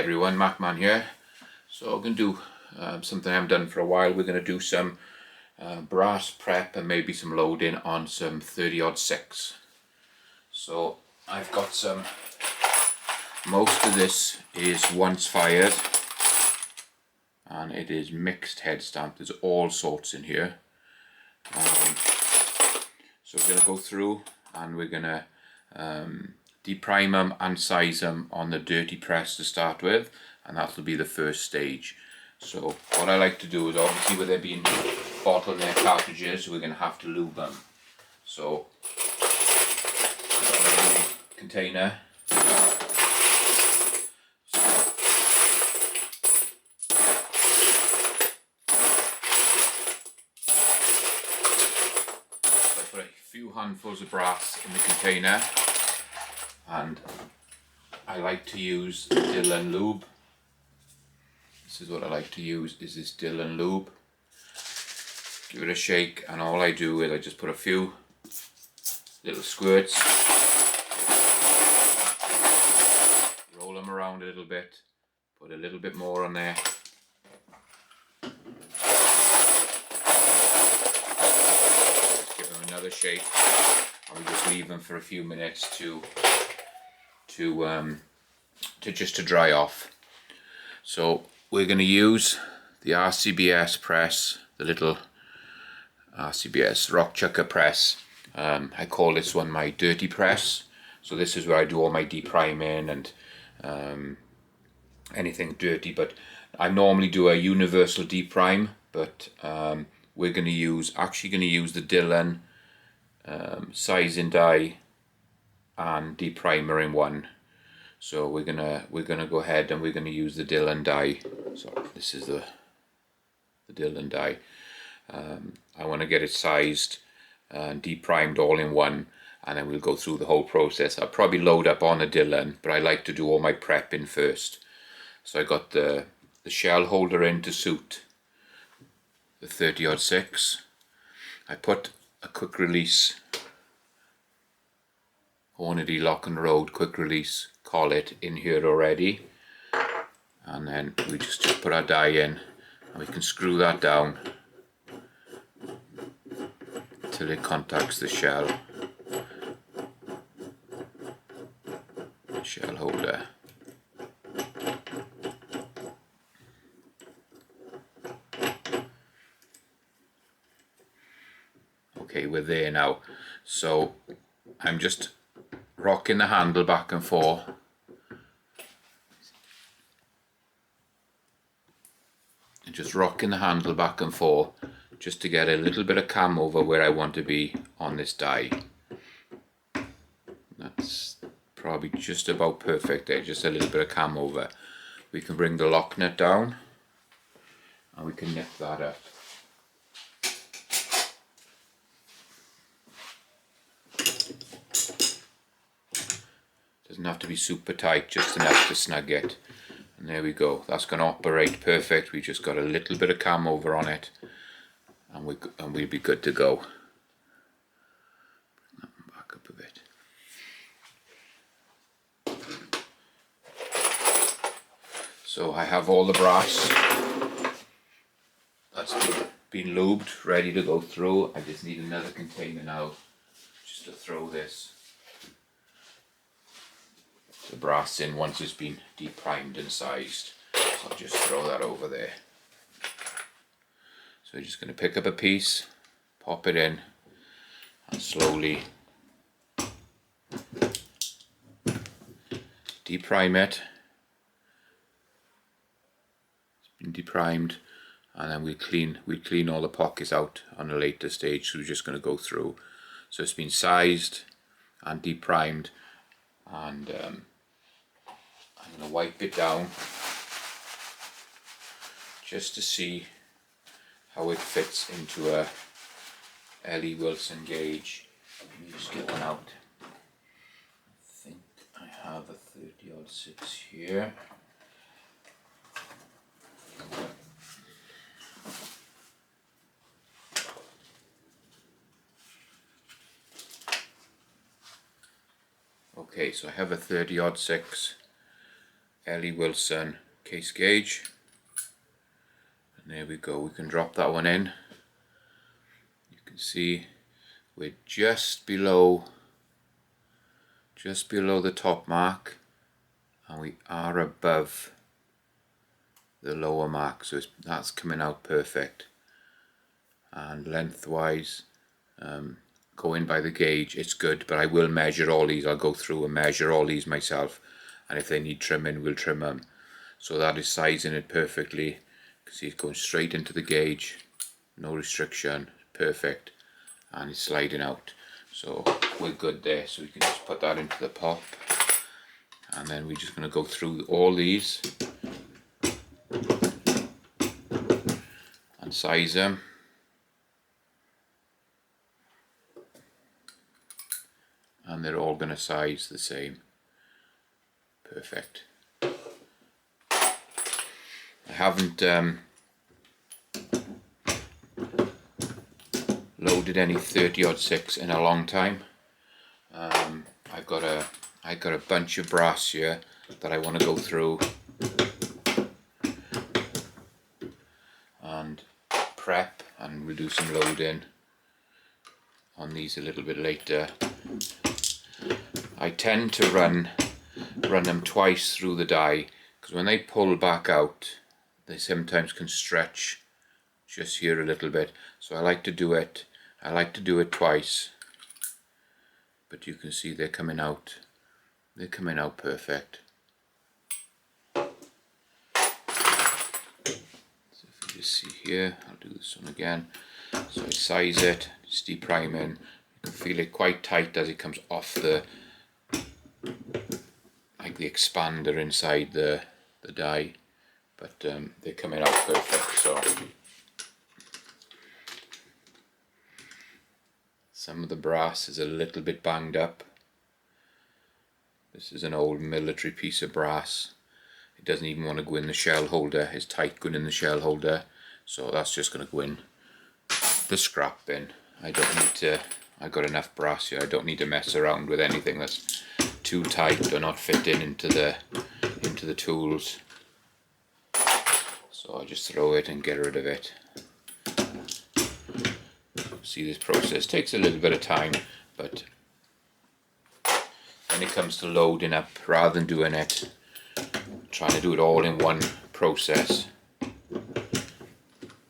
everyone, Macman here. So I'm going to do something I haven't done for a while. We're going to do some brass prep and maybe some loading on some 30-06. So I've got some, most of this is once fired and it is mixed head stamp. There's all sorts in here. So we're going to go through and we're going to deprime them and size them on the dirty press to start with, and that'll be the first stage. So what I like to do is, obviously with there being bottleneck cartridges, we're going to have to lube them. So container, so I put a few handfuls of brass in the container, and I like to use Dillon lube. This is what I like to use, is this Dillon lube. Give it a shake, and all I do is I just put a few little squirts, roll them around a little bit, put a little bit more on there. Just give them another shake, and we just leave them for a few minutes to dry off. So we're going to use the RCBS press, the little RCBS rock chucker press. I call this one my dirty press. So this is where I do all my depriming and anything dirty, but I normally do a universal deprime, but we're going to use the Dillon sizing die and deprimer in one. So we're gonna go ahead and we're gonna use the Dillon die. So this is the Dillon die. I want to get it sized and deprimed all in one, and then we'll go through the whole process. I'll probably load up on a Dillon, but I like to do all my prepping first. So I got the shell holder in to suit the 30-06. I put a quick release Hornady Lock and Road quick release collet in here already, and then we just put our die in, and we can screw that down till it contacts the shell holder. Okay, we're there now. So I'm just rocking the handle back and forth. And just rocking the handle back and forth just to get a little bit of cam over where I want to be on this die. That's probably just about perfect there, just a little bit of cam over. We can bring the lock nut down and we can nip that up. Doesn't have to be super tight, just enough to snug it. And there we go, that's going to operate perfect. We just got a little bit of cam over on it, and we'll be good to go. Bring that one back up a bit. So I have all the brass that's been lubed, ready to go through. I just need another container now just to throw the brass in once it's been deprimed and sized. So I'll just throw that over there. So you're just going to pick up a piece, pop it in, and slowly deprime it. It's been deprimed, and then we clean all the pockets out on a later stage. So we're just going to go through. So it's been sized and deprimed, and I'm going to wipe it down just to see how it fits into a L.E. Wilson gauge. Let me just get one out. I think I have a 30-06 here. Okay, so I have a 30-06 Ellie Wilson case gauge, and there we go. We can drop that one in. You can see we're just below the top mark, and we are above the lower mark, so that's coming out perfect. And lengthwise, going by the gauge, it's good, but I will measure all these. I'll go through and measure all these myself, and if they need trimming, we'll trim them. So that is sizing it perfectly. You can see it's going straight into the gauge, no restriction, perfect, and it's sliding out. So we're good there, so we can just put that into the pot, and then we're just going to go through all these and size them. And they're all going to size the same. Perfect. I haven't loaded any 30-06 in a long time. I got a bunch of brass here that I want to go through and prep, and we'll do some loading on these a little bit later. I tend to run them twice through the die, because when they pull back out, they sometimes can stretch just here a little bit. So I like to do it twice. But you can see they're coming out. They're coming out perfect. So if you just see here, I'll do this one again. So I size it, it's depriming. You can feel it quite tight as it comes off the expander inside the die, but they're coming out perfect. So some of the brass is a little bit banged up. This is an old military piece of brass. It doesn't even want to go in the shell holder. It's tight going in the shell holder, so that's just going to go in the scrap bin. I don't need to. I got enough brass here. I don't need to mess around with anything that's too tight or not fitting into the tools. So I just throw it and get rid of it. See, this process takes a little bit of time, but when it comes to loading up, rather than doing it, trying to do it all in one process,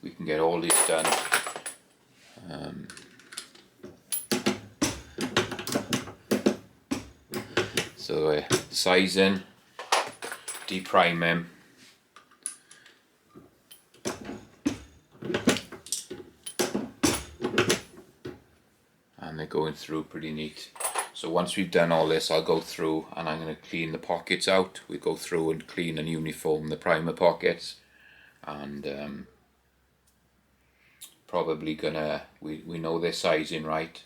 we can get all this done. So sizing, depriming, and they're going through pretty neat. So once we've done all this, I'll go through and I'm going to clean the pockets out. We go through and clean and uniform the primer pockets, and probably gonna, we know they're sizing right.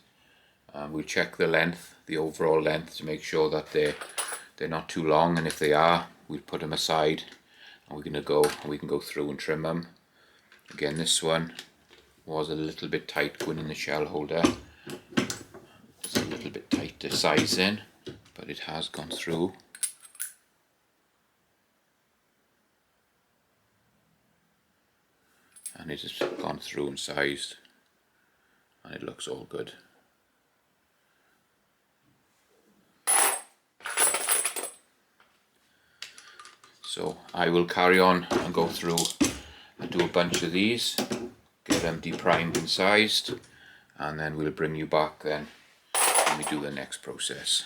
We'll check the length, the overall length, to make sure that they're not too long, and if they are, we'll put them aside, and we can go through and trim them. Again, this one was a little bit tight going in the shell holder. It's a little bit tight to size in, but it has gone through. And it has gone through and sized, and it looks all good. So I will carry on and go through and do a bunch of these, get them deprimed and sized, and then we'll bring you back then when we do the next process.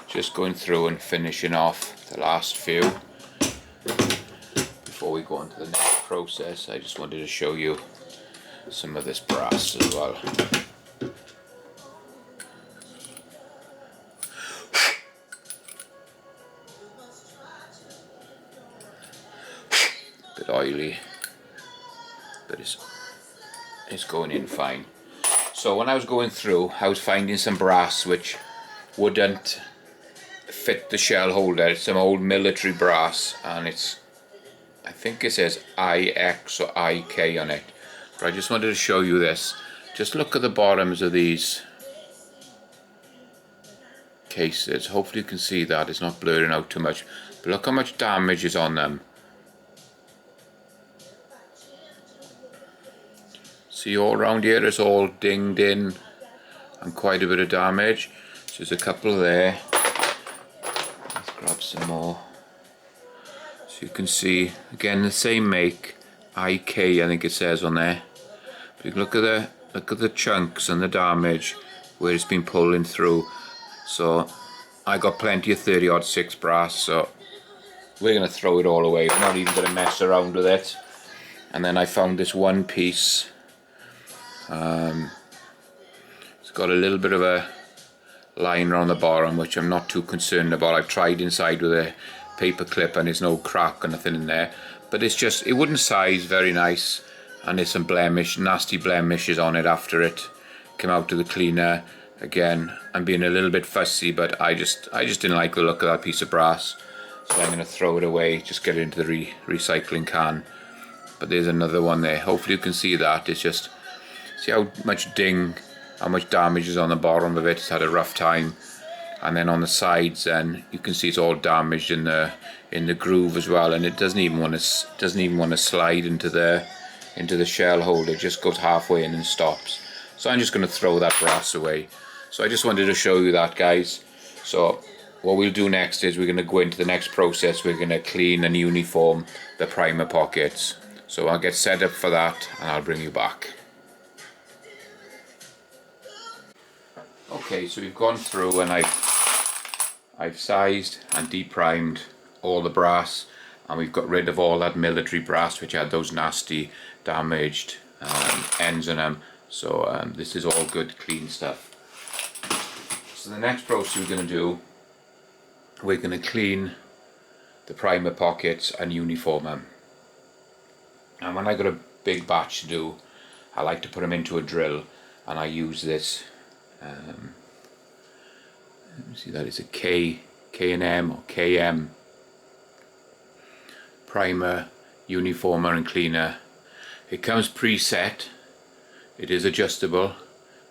Just going through and finishing off the last few before we go on to the next process. I just wanted to show you some of this brass as well. Bit oily, but it's going in fine. So when I was going through, I was finding some brass which wouldn't fit the shell holder. It's some old military brass, and I think it says IX or IK on it. But I just wanted to show you this. Just look at the bottoms of these cases. Hopefully you can see that. It's not blurring out too much. But look how much damage is on them. See, all around here it's all dinged in and quite a bit of damage. So there's a couple there. Let's grab some more. So you can see, again, the same make, IK I think it says on there. But you can look at the chunks and the damage where it's been pulling through. So I got plenty of 30-06 brass, so we're going to throw it all away. We're not even going to mess around with it. And then I found this one piece. It's got a little bit of a liner on the bottom, which I'm not too concerned about. I've tried inside with a paper clip and there's no crack or nothing in there. But it's just, it wouldn't size very nice. And there's some nasty blemishes on it after it came out of the cleaner. Again, I'm being a little bit fussy, but I just didn't like the look of that piece of brass. So I'm going to throw it away, just get it into the recycling can. But there's another one there. Hopefully you can see that. It's just, see how much damage is on the bottom of it. It's had a rough time. And then on the sides, then you can see it's all damaged in the groove as well. And it doesn't even want to slide into the shell holder. It just goes halfway in and stops. So I'm just going to throw that brass away. So I just wanted to show you that, guys. So what we'll do next is we're going to go into the next process. We're going to clean and uniform the primer pockets. So I'll get set up for that and I'll bring you back. Okay, so we've gone through and I've sized and deprimed all the brass, and we've got rid of all that military brass which had those nasty damaged ends in them. So this is all good, clean stuff. So the next process we're going to do, we're going to clean the primer pockets and uniform them. And when I got a big batch to do, I like to put them into a drill, and I use this. Let me see, that is a K&M or KM primer, uniformer and cleaner. It comes preset. It is adjustable,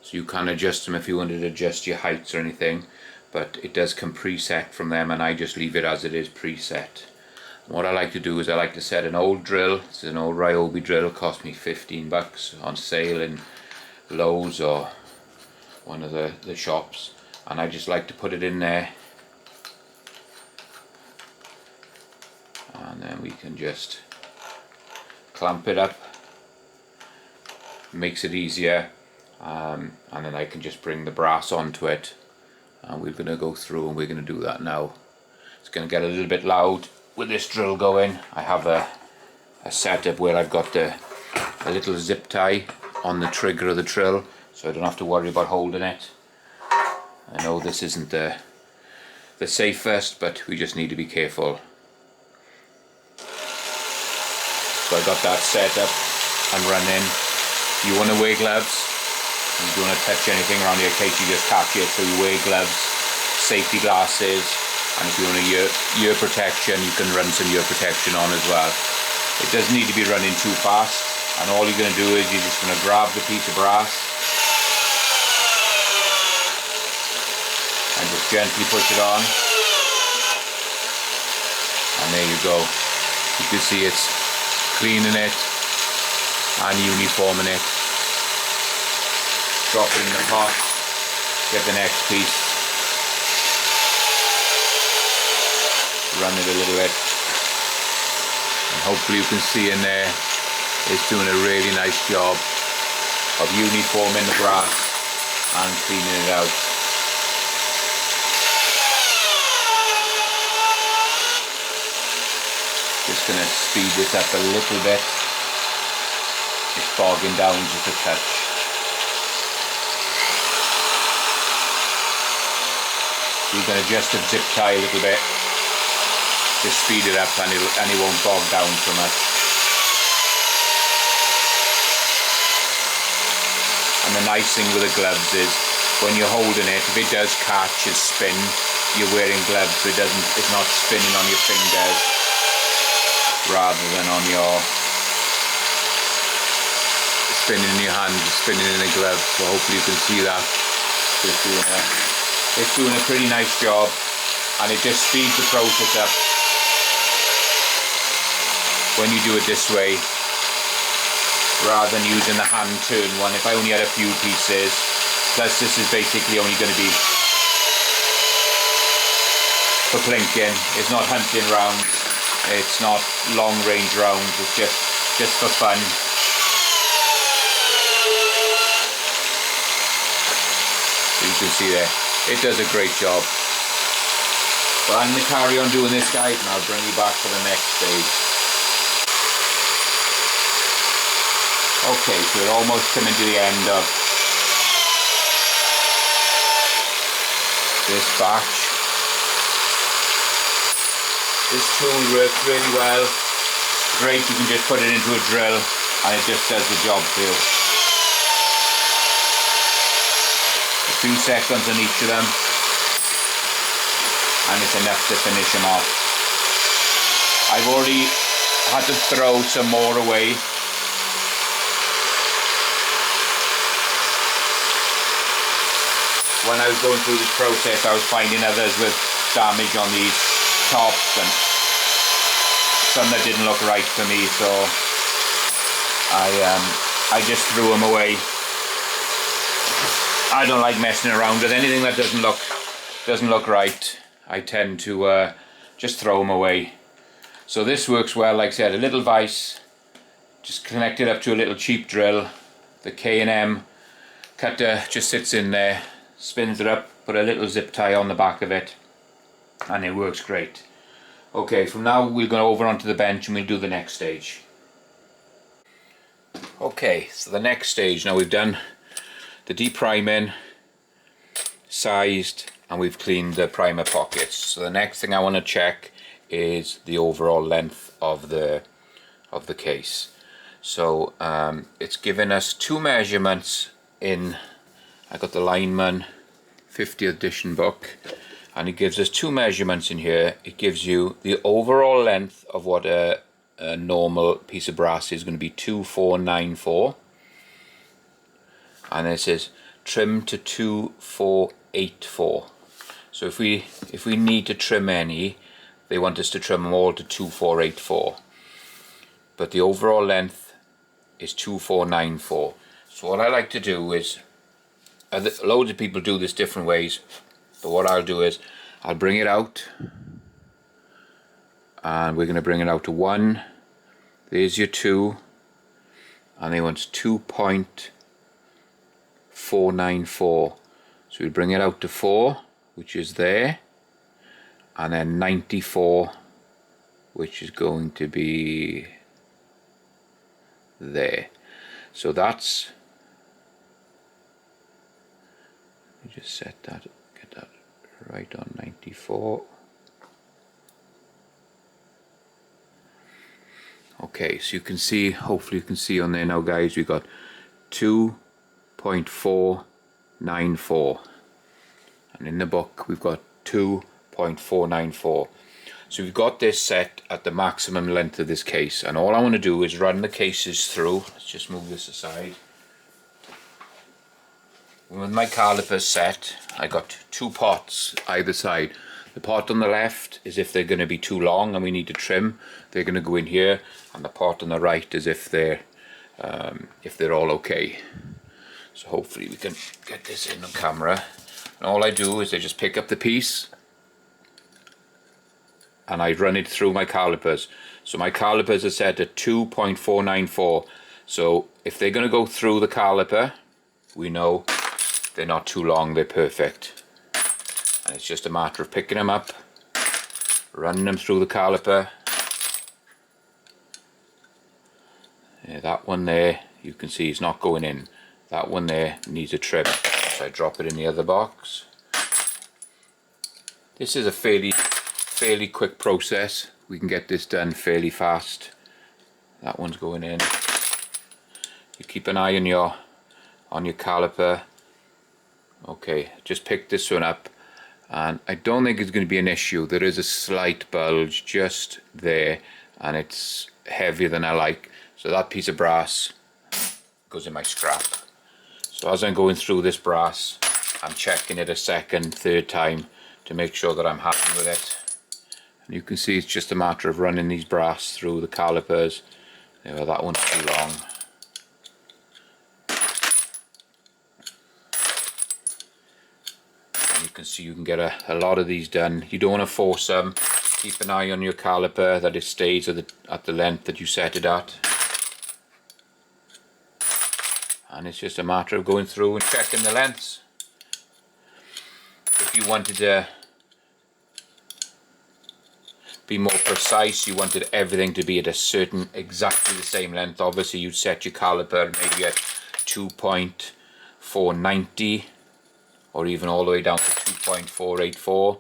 so you can adjust them if you wanted to adjust your heights or anything, but it does come preset from them, and I just leave it as it is preset. And what I like to do is I like to set an old drill. This is an old Ryobi drill, cost me $15 on sale in Lowe's or one of the shops, and I just like to put it in there, and then we can just clamp it up. Makes it easier, and then I can just bring the brass onto it, and we're going to go through and we're going to do that now. It's going to get a little bit loud with this drill going. I have a setup where I've got a little zip tie on the trigger of the drill, so I don't have to worry about holding it. I know this isn't the safest, but we just need to be careful. So I got that set up and running. You want to wear gloves, you don't want to touch anything around here in case you just catch it, so you wear gloves, safety glasses, and if you want a ear protection, you can run some ear protection on as well. It doesn't need to be running too fast, and all you're going to do is you're just going to grab the piece of brass and just gently push it on, and there you go. You can see it's cleaning it and uniforming it. Drop it in the pot, get the next piece, run it a little bit, and hopefully you can see in there it's doing a really nice job of uniforming the brass and cleaning it out. Just going to speed this up a little bit. It's bogging down just a touch. You can adjust the zip tie a little bit, just speed it up, and it won't bog down so much. And the nice thing with the gloves is when you're holding it, if it does catch and spin, you're wearing gloves, so it's not spinning on your fingers rather than on your spinning in your hand, spinning in a glove, so hopefully you can see that. It's doing a pretty nice job, and it just speeds the process up when you do it this way, rather than using the hand turn one. If I only had a few pieces, plus this is basically only going to be for plinking, it's not hunting rounds, it's not long range rounds, it's just for fun. So you can see there, it does a great job. But I'm going to carry on doing this, guys, and I'll bring you back for the next stage. Okay, so we're almost coming to the end of this batch. This tool works really well. Great, you can just put it into a drill and it just does the job for you. A few seconds on each of them, and it's enough to finish them off. I've already had to throw some more away. When I was going through this process, I was finding others with damage on these tops and some that didn't look right for me, so I just threw them away. I don't like messing around with anything that doesn't look right. I tend to just throw them away. So this works well. Like I said, a little vise, just connect it up to a little cheap drill. The K&M cutter just sits in there, spins it up, put a little zip tie on the back of it, and it works great. Okay, from now we'll go over onto the bench and we'll do the next stage. Okay, so the next stage, now we've done the depriming, sized, and we've cleaned the primer pockets. So the next thing I want to check is the overall length of the case. So it's given us two measurements in, I got the Lineman 50th edition book, and it gives us two measurements in here. It gives you the overall length of what a normal piece of brass is going to be 2494, and it says trim to 2484. So if we need to trim any, they want us to trim them all to 2484, but the overall length is 2494. So what I like to do is, loads of people do this different ways, but what I'll do is I'll bring it out, and we're going to bring it out to 1. There's your 2, and they want 2.494. So we bring it out to 4, which is there, and then 94, which is going to be there. So that's, let me just set that, get that right on 94. Okay, so you can see, hopefully you can see on there now, guys, we got 2.494, and in the book we've got 2.494. So we've got this set at the maximum length of this case, and all I want to do is run the cases through. Let's just move this aside. With my calipers set, I got two pots either side. The pot on the left is if they're going to be too long and we need to trim, they're going to go in here, and the pot on the right is if they're all okay. So hopefully we can get this in on camera. And all I do is I just pick up the piece and I run it through my calipers. So my calipers are set at 2.494. So if they're going to go through the caliper, we know they're not too long, they're perfect. And it's just a matter of picking them up, running them through the caliper. Yeah, that one there, you can see it's not going in. That one there needs a trim. So I drop it in the other box. This is a fairly quick process. We can get this done fairly fast. That one's going in. You keep an eye on your caliper. Okay, just pick this one up, and I don't think it's going to be an issue. There is a slight bulge just there, and it's heavier than I like. So that piece of brass goes in my scrap. So as I'm going through this brass, I'm checking it a second, third time to make sure that I'm happy with it. And you can see it's just a matter of running these brass through the calipers. There, that one's too long. And you can see you can get a lot of these done. You don't want to force them. Keep an eye on your caliper that it stays at the length that you set it at. And it's just a matter of going through and checking the lengths. If you wanted to be more precise, you wanted everything to be at a certain, exactly the same length, obviously you'd set your caliper maybe at 2.490 or even all the way down to 2.484,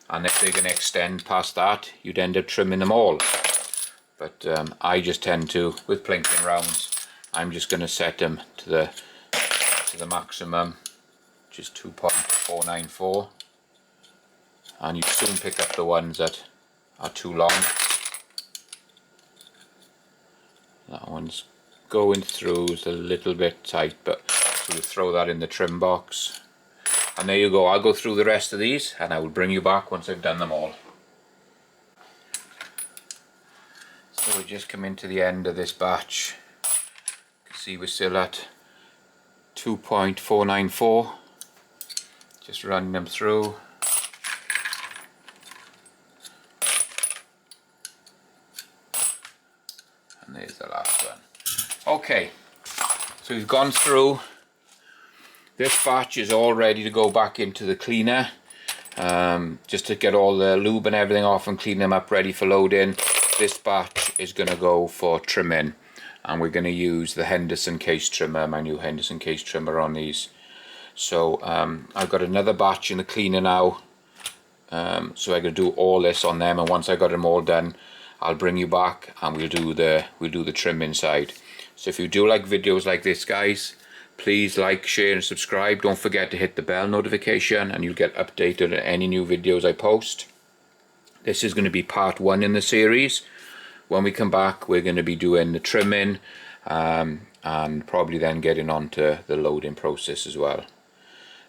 and if they're going to extend past that, you'd end up trimming them all. But I just tend to, with plinking rounds, I'm just going to set them to the maximum, which is 2.494, and you soon pick up the ones that are too long. That one's going through, is a little bit tight, but so we'll throw that in the trim box. And there you go. I'll go through the rest of these and I will bring you back once I've done them all. So we just come into the end of this batch. See, we're still at 2.494, just running them through. And there's the last one. Okay, so we've gone through. This batch is all ready to go back into the cleaner, just to get all the lube and everything off and clean them up ready for loading. This batch is going to go for trimming. And we're going to use the Henderson case trimmer, my new Henderson case trimmer on these. So I've got another batch in the cleaner now, so I'm going to do all this on them, and once I got them all done, I'll bring you back and we'll do the trim inside. So if you do like videos like this, guys, please like, share and subscribe. Don't forget to hit the bell notification and you'll get updated on any new videos I post. This is going to be part 1 in the series. When we come back, we're going to be doing the trimming and probably then getting on to the loading process as well.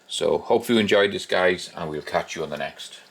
So hope you enjoyed this, guys, and we'll catch you on the next.